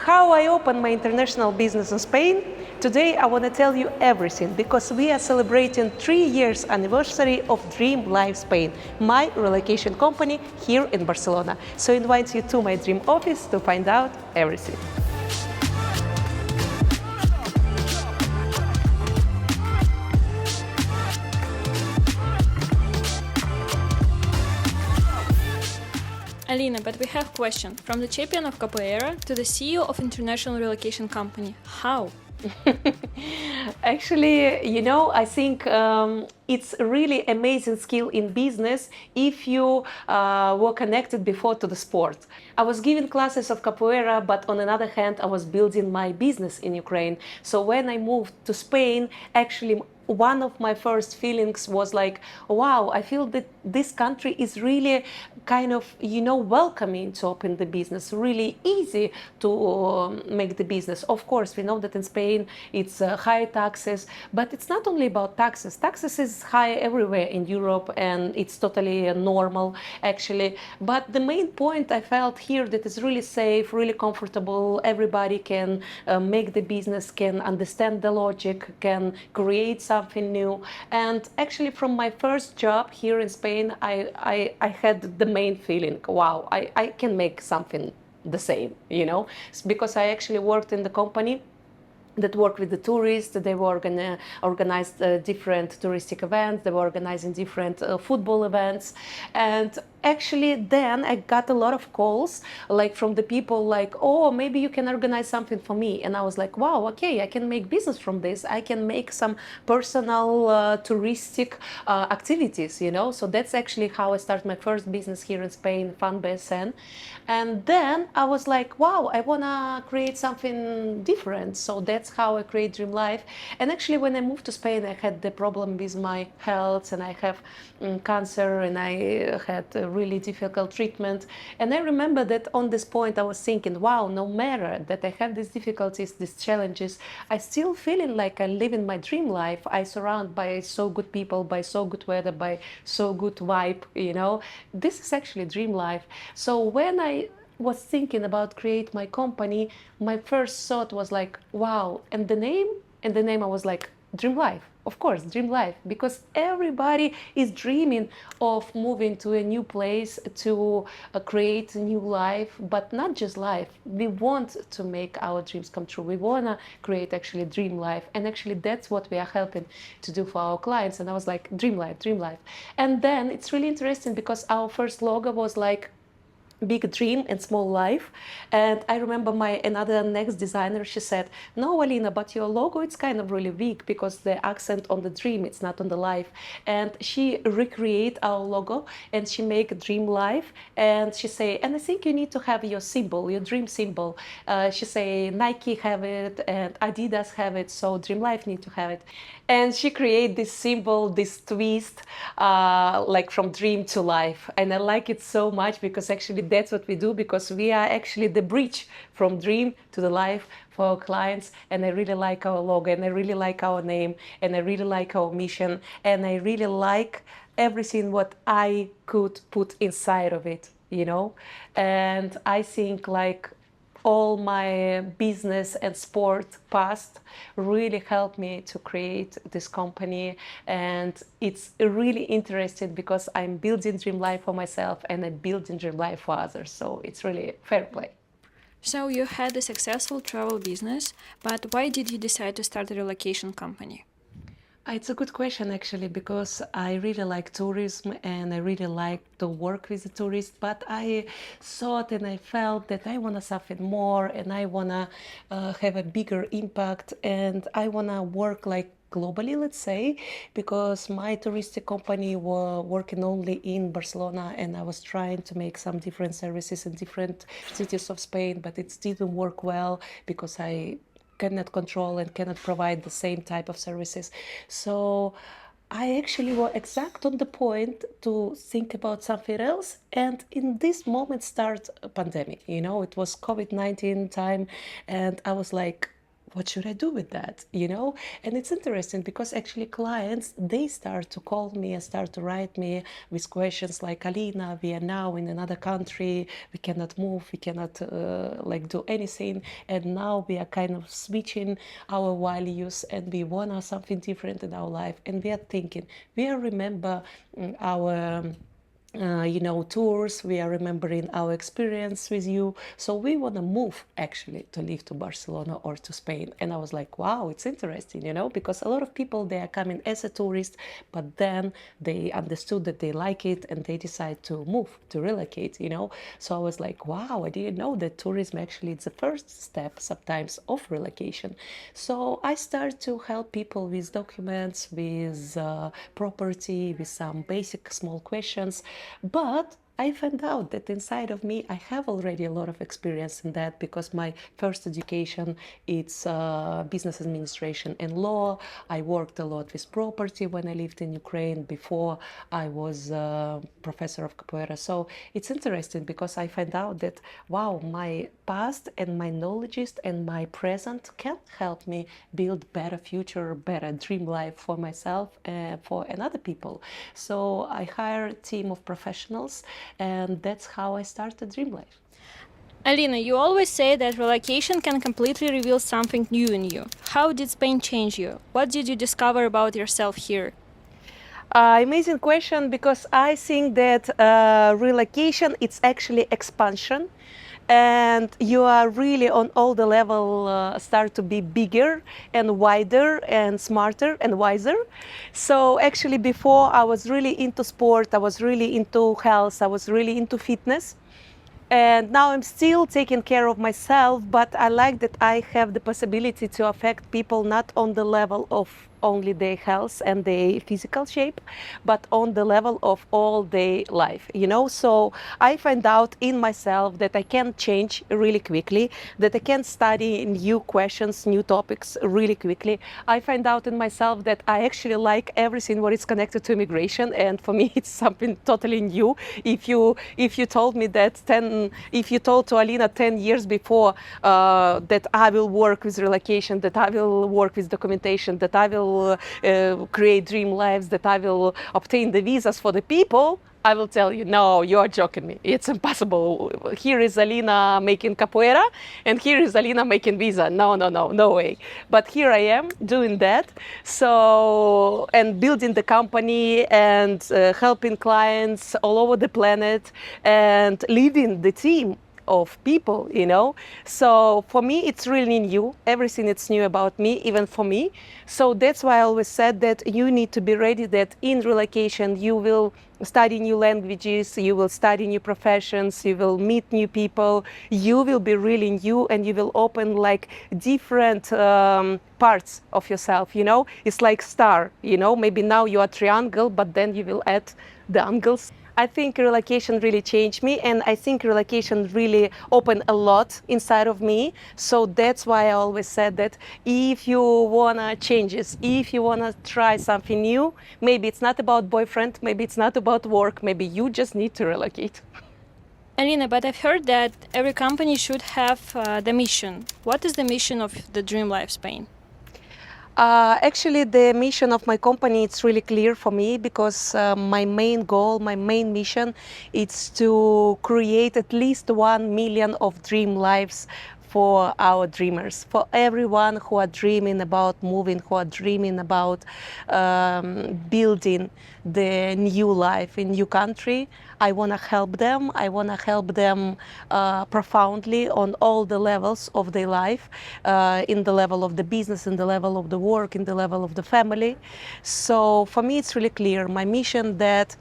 How I opened my international business in Spain. Today I want to tell you everything because we are celebrating 3 years anniversary of DreamLife Spain, my relocation company here in Barcelona. So I invite you to my dream office to find out everything. Alina, but we have a question. From the champion of Capoeira to the CEO of international relocation company. How? Actually, I think it's a really amazing skill in business if you were connected before to the sport. I was giving classes of capoeira, but on another hand, I was building my business in Ukraine. So when I moved to Spain, actually, one of my first feelings was like, wow, I feel that this country is really kind of, welcoming to open the business, really easy to make the business. Of course, we know that in Spain it's high taxes, but it's not only about taxes. Taxes is high everywhere in Europe and it's totally normal, actually. But the main point I felt here that is really safe, really comfortable. Everybody can make the business, can understand the logic, can create something new. And actually, from my first job here in Spain, I had the main feeling, wow, I can make something the same, because I actually worked in the company that work with the tourists. They were organized different touristic events. They were organizing different football events. And actually then I got a lot of calls like from the people like, oh, maybe you can organize something for me. And I was like, wow, okay, I can make business from this. I can make some personal touristic activities, So that's actually how I started my first business here in Spain, Fun BSN. And then I was like, wow, I want to create something different. So that's how I create DreamLife. And actually, when I moved to Spain, I had the problem with my health, and I have cancer, and I had a really difficult treatment. And I remember that on this point, I was thinking, wow, no matter that I have these difficulties, these challenges, I still feeling like I live in my dream life. I surround by so good people, by so good weather, by so good vibe, This is actually dream life. So when I was thinking about create my company, my first thought was like, wow, and the name I was like, DreamLife, of course, DreamLife, because everybody is dreaming of moving to a new place to create a new life, but not just life. We want to make our dreams come true. We want to create actually dream life, and actually that's what we are helping to do for our clients. And I was like, DreamLife, DreamLife. And then it's really interesting because our first logo was like big dream and small life. And I remember my another next designer, she said, no, Alina, but your logo, it's kind of really weak because the accent on the dream, it's not on the life. And she recreate our logo and she make a dream life. And she say, and I think you need to have your symbol, your dream symbol. She say, Nike have it and Adidas have it, so Dream Life need to have it. And she create this symbol, this twist, like from dream to life. And I like it so much because actually that's what we do, because we are actually the bridge from dream to the life for our clients. And I really like our logo, and I really like our name, and I really like our mission, and I really like everything what I could put inside of it, And I think like all my business and sport past really helped me to create this company. And it's really interesting because I'm building dream life for myself and I'm building dream life for others. So it's really fair play. So you had a successful travel business, but why did you decide to start a relocation company? It's a good question, actually, because I really like tourism and I really like to work with the tourists. But I thought and I felt that I want something more, and I want to have a bigger impact, and I want to work like globally, let's say, because my touristic company were working only in Barcelona, and I was trying to make some different services in different cities of Spain, but it didn't work well because I cannot control and cannot provide the same type of services. So I actually was exact on the point to think about something else. And in this moment start a pandemic, it was COVID-19 time. And I was like, what should I do with that, you know? And it's interesting because actually clients, they start to call me and start to write me with questions like, Alina, we are now in another country, we cannot move, we cannot like do anything, and now we are kind of switching our values and we want something different in our life, and we are thinking, we are remember our tours, we are remembering our experience with you, so we want to move actually to live to Barcelona or to Spain. And I was like, wow, it's interesting, because a lot of people, they are coming as a tourist, but then they understood that they like it and they decide to move, to relocate, so I was like, wow, I didn't know that tourism actually is the first step sometimes of relocation. So I start to help people with documents, with property, with some basic small questions. But I found out that inside of me, I have already a lot of experience in that, because my first education, it's business administration and law. I worked a lot with property when I lived in Ukraine. Before, I was a professor of Capoeira. So it's interesting because I find out that, wow, my past and my knowledge and my present can help me build better future, better dream life for myself and for another people. So I hire a team of professionals, and that's how I started DreamLife. Alina, you always say that relocation can completely reveal something new in you. How did Spain change you? What did you discover about yourself here? Amazing question, because I think that relocation, it's actually expansion, and you are really on all the level start to be bigger and wider and smarter and wiser. So actually before, I was really into sport, I was really into health, I was really into fitness. And now I'm still taking care of myself, but I like that I have the possibility to affect people not on the level of only their health and their physical shape, but on the level of all their life, So I find out in myself that I can change really quickly, that I can study new questions, new topics really quickly. I find out in myself that I actually like everything what is connected to immigration, and for me it's something totally new. If you told me that if you told to Alina 10 years before that I will work with relocation, that I will work with documentation, that I will create dream lives, that I will obtain the visas for the people, I will tell you, no, you are joking me. It's impossible. Here is Alina making capoeira, and here is Alina making visa. No, no, no, no way. But here I am doing that. So, and building the company and helping clients all over the planet and leading the team of people, So for me, it's really new. Everything is new about me, even for me. So that's why I always said that you need to be ready that in relocation, you will study new languages, you will study new professions, you will meet new people, you will be really new, and you will open like different parts of yourself, It's like star, Maybe now you are triangle, but then you will add the angles. I think relocation really changed me, and I think relocation really opened a lot inside of me. So that's why I always said that if you wanna changes, if you wanna try something new, maybe it's not about boyfriend, maybe it's not about work, maybe you just need to relocate. Alina, but I've heard that every company should have the mission. What is the mission of the DreamLife Spain? Actually, the mission of my company, it's really clear for me, because my main goal, my main mission, is to create at least 1 million of dream lives for our dreamers, for everyone who are dreaming about moving, who are dreaming about building the new life in new country. I want to help them. I want to help them profoundly on all the levels of their life, in the level of the business, in the level of the work, in the level of the family. So for me, it's really clear, my mission, that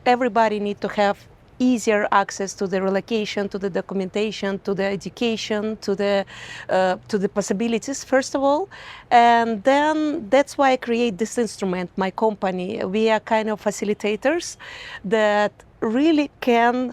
everybody needs to have easier access to the relocation, to the documentation, to the education, to the possibilities, first of all. And then that's why I create this instrument, my company. We are kind of facilitators that really can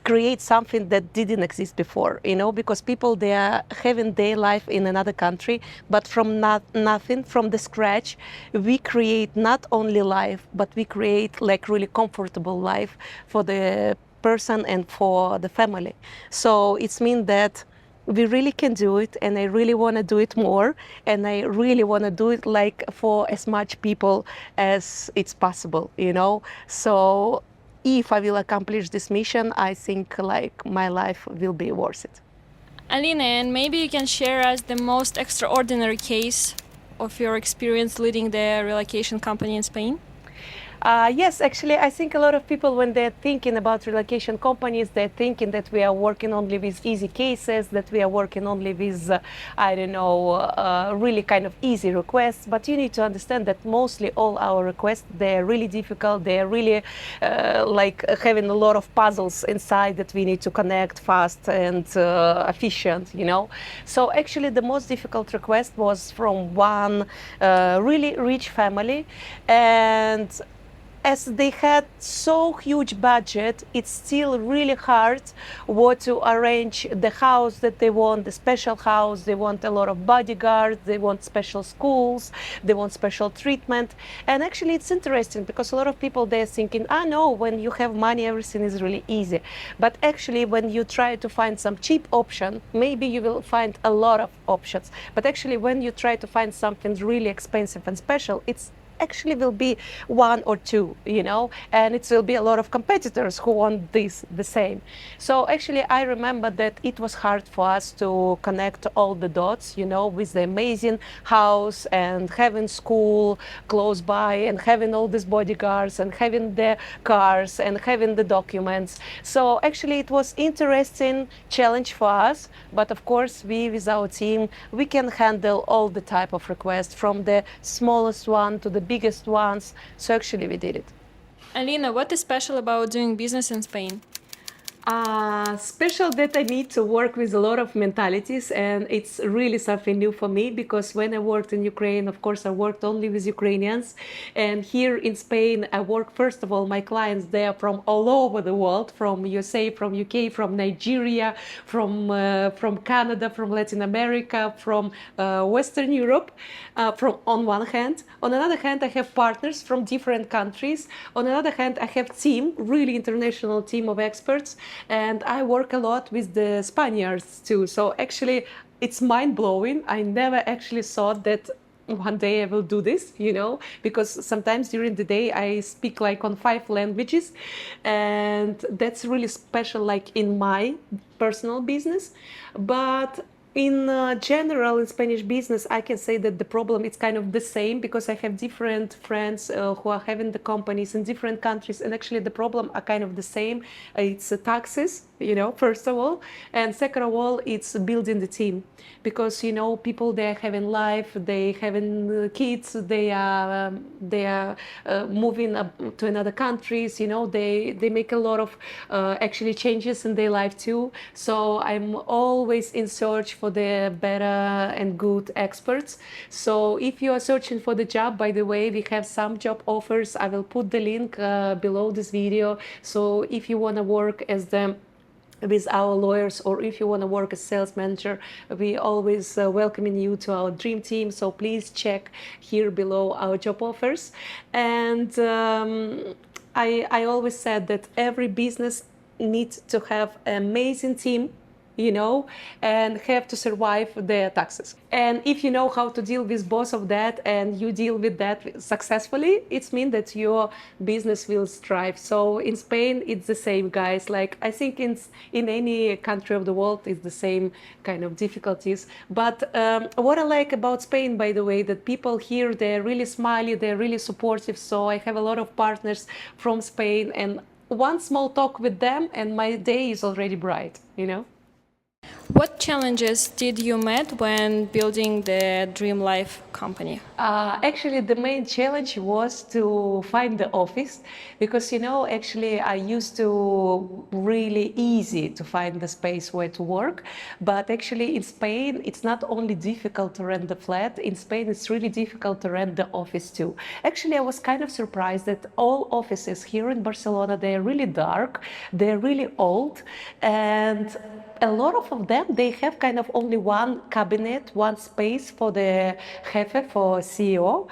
create something that didn't exist before, because people, they are having their life in another country, but from nothing, from the scratch, we create not only life, but we create like really comfortable life for the person and for the family. So it means that we really can do it, and I really want to do it more, and I really want to do it like for as much people as it's possible, you know. So if I will accomplish this mission, I think like my life will be worth it. Alina, and maybe you can share us the most extraordinary case of your experience leading the relocation company in Spain? Yes, actually, I think a lot of people, when they're thinking about relocation companies, they're thinking that we are working only with easy cases, that we are working only with, I don't know, really kind of easy requests. But you need to understand that mostly all our requests, they're really difficult. They're really like having a lot of puzzles inside that we need to connect fast and efficient, you know. So actually, the most difficult request was from one really rich family, and as they had so huge budget, it's still really hard what to arrange the house that they want, the special house. They want a lot of bodyguards, they want special schools, they want special treatment. And actually it's interesting because a lot of people, they're thinking, no, when you have money, everything is really easy. But actually when you try to find some cheap option, maybe you will find a lot of options. But actually when you try to find something really expensive and special, it's actually will be one or two, you know, and it will be a lot of competitors who want this the same. So actually I remember that it was hard for us to connect all the dots, you know, with the amazing house and having school close by and having all these bodyguards and having the cars and having the documents. So actually it was interesting challenge for us, but of course we with our team, we can handle all the type of requests from the smallest one to the biggest ones. So actually we did it. Alina, what is special about doing business in Spain? Special that I need to work with a lot of mentalities, and it's really something new for me because when I worked in Ukraine, of course, I worked only with Ukrainians, and here in Spain, I work, first of all, my clients, they are from all over the world, from USA, from UK, from Nigeria, from Canada, from Latin America, from Western Europe, from on one hand. On another hand, I have partners from different countries. On another hand, I have team, really international team of experts. And I work a lot with the Spaniards too. So actually, it's mind-blowing. I never actually thought that one day I will do this, you know, because sometimes during the day I speak like on 5 languages, and that's really special, like in my personal business. But in general, in Spanish business, I can say that the problem is kind of the same because I have different friends who are having the companies in different countries, and actually the problem are kind of the same. It's taxes, you know, first of all, and second of all, it's building the team because, you know, people, they're having life, they having kids, they are moving up to another countries, you know, they make a lot of actually changes in their life too. So I'm always in search for the better and good experts. So if you are searching for the job, by the way, we have some job offers. I will put the link below this video. So if you want to work as the with our lawyers, or if you want to work as sales manager, we always welcoming you to our dream team. So please check here below our job offers. And I always said that every business needs to have an amazing team, you know, and have to survive their taxes. And if you know how to deal with both of that and you deal with that successfully, it means that your business will thrive. So in Spain, it's the same, guys. Like I think in any country of the world, it's the same kind of difficulties. But what I like about Spain, by the way, that people here, they're really smiley, they're really supportive. So I have a lot of partners from Spain, and one small talk with them and my day is already bright, you know. What challenges did you met when building the DreamLife company? Actually, the main challenge was to find the office because, you know, actually I used to really easy to find the space where to work. But actually in Spain, it's not only difficult to rent the flat. In Spain, it's really difficult to rent the office too. Actually, I was kind of surprised that all offices here in Barcelona, they're really dark, they're really old, and a lot of them, they have kind of only one cabinet, one space for the jefe, for CEO,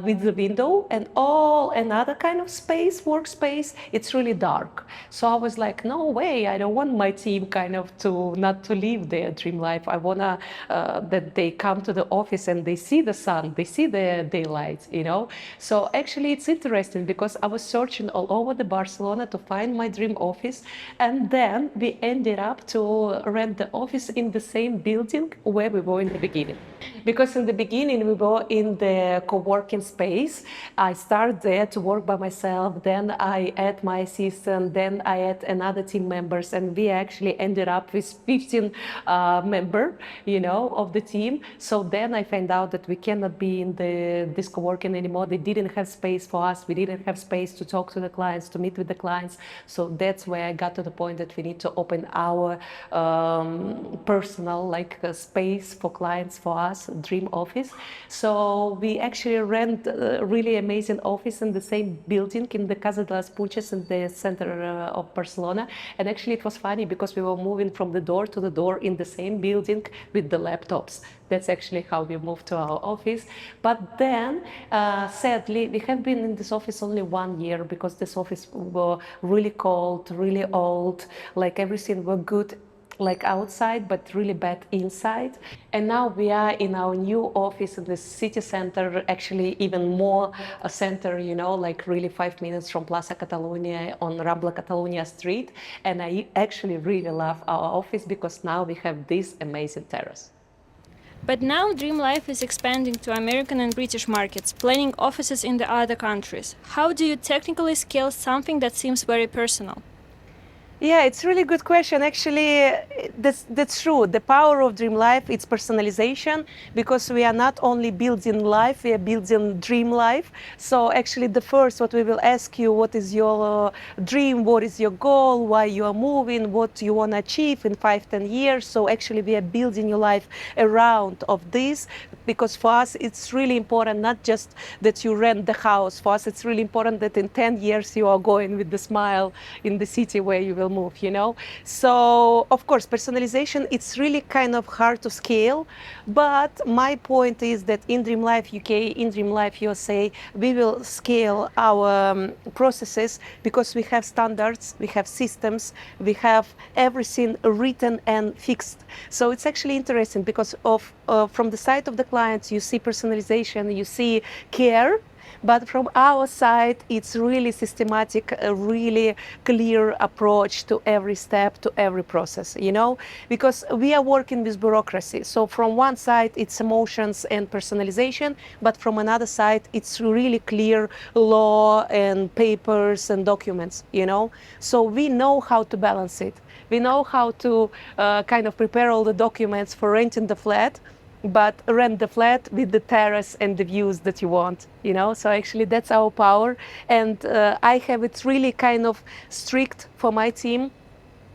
with the window, and all another kind of space, workspace, it's really dark. So I was like, no way, I don't want my team kind of to not to live their dream life. I wanna that they come to the office and they see the sun, they see the daylight, you know. So actually it's interesting because I was searching all over the Barcelona to find my dream office, and then we ended up to rent the office in the same building where we were in the beginning. Because in the beginning we were in the co-working space. I started there to work by myself, then I add my assistant, then I add another team members, and we actually ended up with 15 member, you know, of the team. So then I found out that we cannot be in this co-working anymore. They didn't have space for us. We didn't have space to talk to the clients, to meet with the clients. So that's where I got to the point that we need to open our personal space for clients, for us, dream office. So we actually rent a really amazing office in the same building in the Casa de las Punches in the center of Barcelona. And actually it was funny because we were moving from the door to the door in the same building with the laptops. That's actually how we moved to our office. But then, sadly, we have been in this office only 1 year because this office was really cold, really old, like everything was good like outside, but really bad inside. And now we are in our new office in the city center, actually even more a center, you know, like really 5 minutes from Plaza Catalunya on Rambla Catalunya Street. And I actually really love our office because now we have this amazing terrace. But now DreamLife is expanding to American and British markets, planning offices in the other countries. How do you technically scale something that seems very personal? Yeah, it's a really good question. Actually, that's true. The power of DreamLife, it's personalization, because we are not only building life, we are building dream life. So actually the first, what we will ask you, what is your dream, what is your goal, why you are moving, what you want to achieve in 5-10 years. So actually we are building your life around of this, because for us it's really important not just that you rent the house. For us it's really important that in 10 years you are going with the smile in the city where you will move, you know. So of course personalization, it's really kind of hard to scale, but my point is that in DreamLife UK, in DreamLife USA, we will scale our processes because we have standards, we have systems, we have everything written and fixed. So it's actually interesting because from the side of the clients you see personalization, you see care. But from our side, it's really systematic, a really clear approach to every step, to every process, you know, because we are working with bureaucracy. So from one side, it's emotions and personalization, but from another side, it's really clear law and papers and documents, you know. So we know how to balance it. We know how to kind of prepare all the documents for renting the flat, but rent the flat with the terrace and the views that you want, you know. So actually that's our power, and I have it really kind of strict for my team,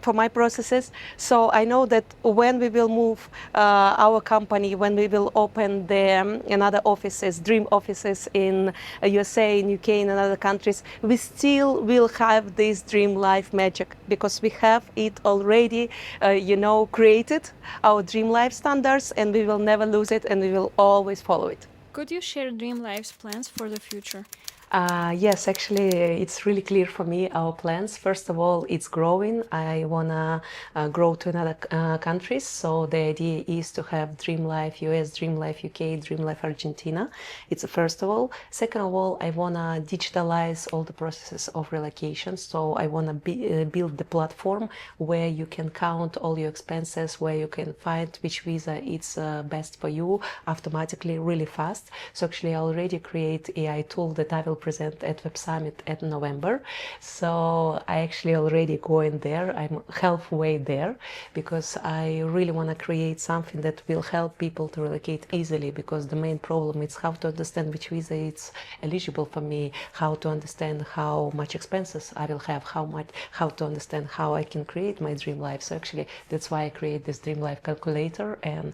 for my processes. So I know that when we will move our company, when we will open the another offices, dream offices in USA, in UK, in other countries, we still will have this dream life magic because we have it already, you know, created our dream life standards, and we will never lose it, and we will always follow it. Could you share DreamLife's plans for the future? Yes, actually, it's really clear for me, our plans. First of all, it's growing. I want to grow to another countries. So the idea is to have DreamLife US, DreamLife UK, DreamLife Argentina. It's first of all. Second of all, I want to digitalize all the processes of relocation. So I want to build the platform where you can count all your expenses, where you can find which visa is best for you automatically, really fast. So actually, I already create AI tool that I will present at Web Summit at November. So I actually already going there. I'm halfway there because I really want to create something that will help people to relocate easily, because the main problem is how to understand which visa it's eligible for me, how to understand how much expenses I will have, how to understand how I can create my dream life. So actually that's why I create this dream life calculator, and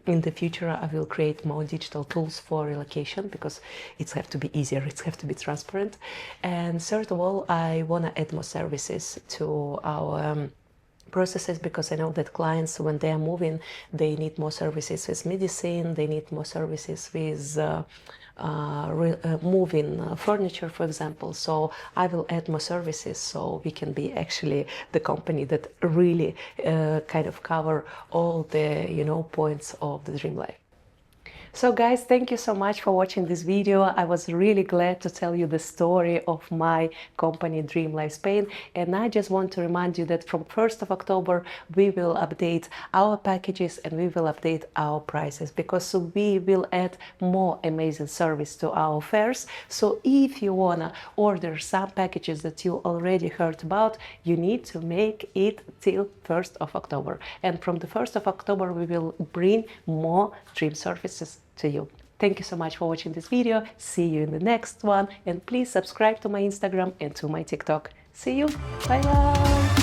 in the future I will create more digital tools for relocation because it's have to be easier, it's have to be transparent. And third of all, I want to add more services to our processes, because I know that clients, when they are moving, they need more services with medicine, they need more services with moving furniture, for example. So I will add more services, so we can be actually the company that really kind of cover all the, you know, points of the dream life. So guys, thank you so much for watching this video. I was really glad to tell you the story of my company DreamLife Spain, and I just want to remind you that from 1st of October we will update our packages and we will update our prices, because we will add more amazing service to our fairs. So if you wanna order some packages that you already heard about, you need to make it till 1st of October. And from the 1st of October we will bring more dream services to you. Thank you so much for watching this video. See you in the next one, and please subscribe to my Instagram and to my TikTok. See you. Bye bye.